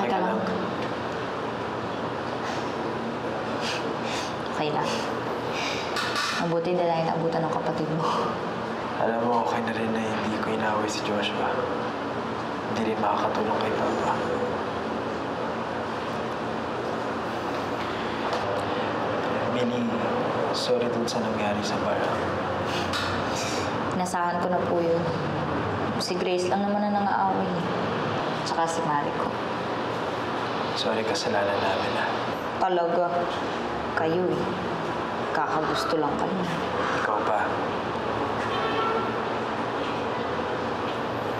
Okay ka lang? Okay lang. Mabuti na lang inabutan ng kapatid mo. Alam mo, okay na rin na hindi ko inaway si Joshua. Hindi rin makakatulong kay Papa. Billy, sorry dun sa nangyari sa bar. Nasahan ko na po yun. Si Grace lang naman na nangaaway. Tsaka si Mariko. Sorry, kasalanan namin Talaga. Kayo eh. Kakagusto lang kayo. Ikaw pa.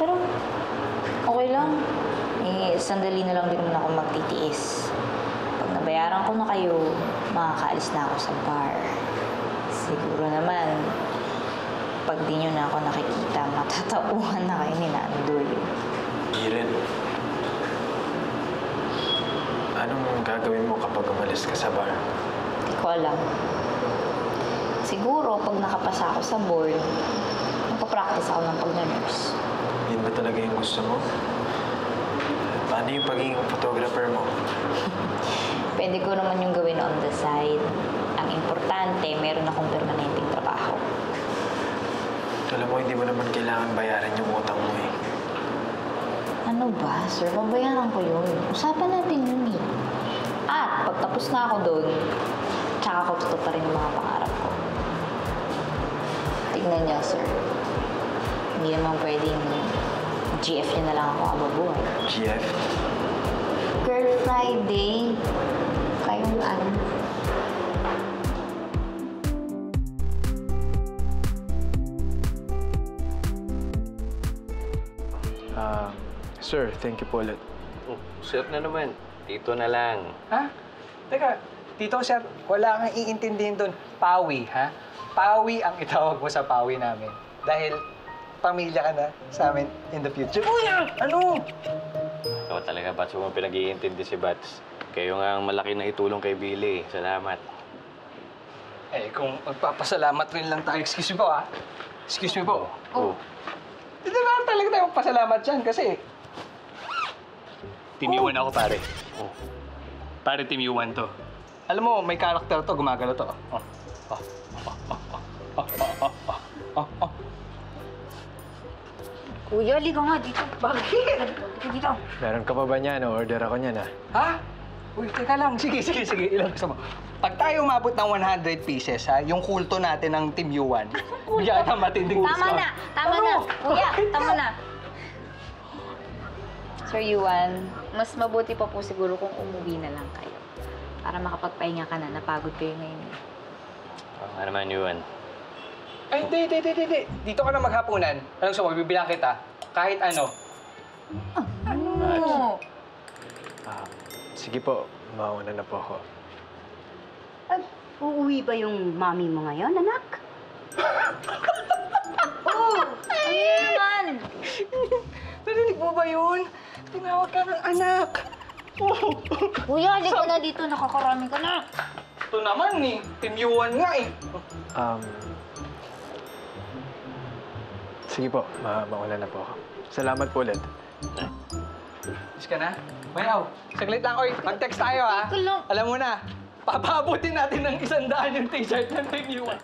Pero, okay lang. Sandali na lang din naman ako magtitiis. Pag nabayaran ko na kayo, makakaalis na ako sa bar. Siguro naman, pag di nyo na ako nakikita, matatauhan na kayo ni Nandoy. Iren, anong gagawin mo kapag umalis ka sa bar? Hindi ko alam. Siguro, pag nakapasa ako sa board, magpa-practice ako ng pag-nurse. Yun ba talaga yung gusto mo? Paano yung pagiging photographer mo? Pwede ko naman yung gawin on the side. Ang importante, meron akong permanenteng trabaho. Alam mo, hindi mo naman kailangan bayaran yung utang mo eh. Ano ba, sir? Babayaran ko yun. Usapan natin yun eh. At pagtapos na ako doon, tsaka ko tutuparin yung mga pangarap ko. Tignan niyo, sir. Hindi naman pwedeng GF niya na lang ako mabubuhay. GF? Girl Friday. Kayong ano? Sir, thank you po ulit. Oh, sir na naman. Dito na lang. Ha? Teka, Tito, sir, wala kang iintindihin doon. Pawi, ha? Pawi ang itawag mo sa pawi namin. Dahil pamilya ka na sa amin in the future. Uy! Ano? Ikaw talaga, Bats. Huwag mo pinag-iintindi si Bats. Kayo nga ang malaki na itulong kay Billy. Salamat. Eh, kung magpapasalamat rin lang tayo. Excuse me po, ha? Excuse me po. Oh. Hindi na talaga tayo magpasalamat dyan kasi... Team U1 ako, pare. Oh. Pare, Team U1 to. Alam mo, may karakter to, gumagalo to. Kuya, liga nga dito. Bakit? Dito. Meron ka pa ba niyan? Order ako niyan, Ha? Uy, teka lang. Sige. Ilang gusto mo? Pag tayo umabot ng 100 pieces, ha, yung kulto natin ng Team U1, bigyan ka matinding discount. Tama na. Kuya, tama na. Sir Yuan, mas mabuti pa po siguro kung umuwi na lang kayo. Para makapagpahinga ka na. Napagod kayo ngayon. Oo nga naman, Yuan. Ay, hindi. Dito ka na maghapunan. Anong gusto mo? Bibilang kita. Kahit ano. Ano? Sige po, mauna na po ako. Ay, uuwi ba yung mami mo ngayon, anak? Ano naman? Narinig mo ba yun? Tinawag ka ng anak. Kuya, halika na dito. Nakakarami ka na. Ito naman eh. Team U1 nga eh. Sige po, mauna na po ako. Salamat po ulit. Is ka na? Mayaw, saglit lang. Oy, mag-text tayo ha. Teka lang. Alam mo na, papabutin natin ng 100 yung t-shirt ng Team U1.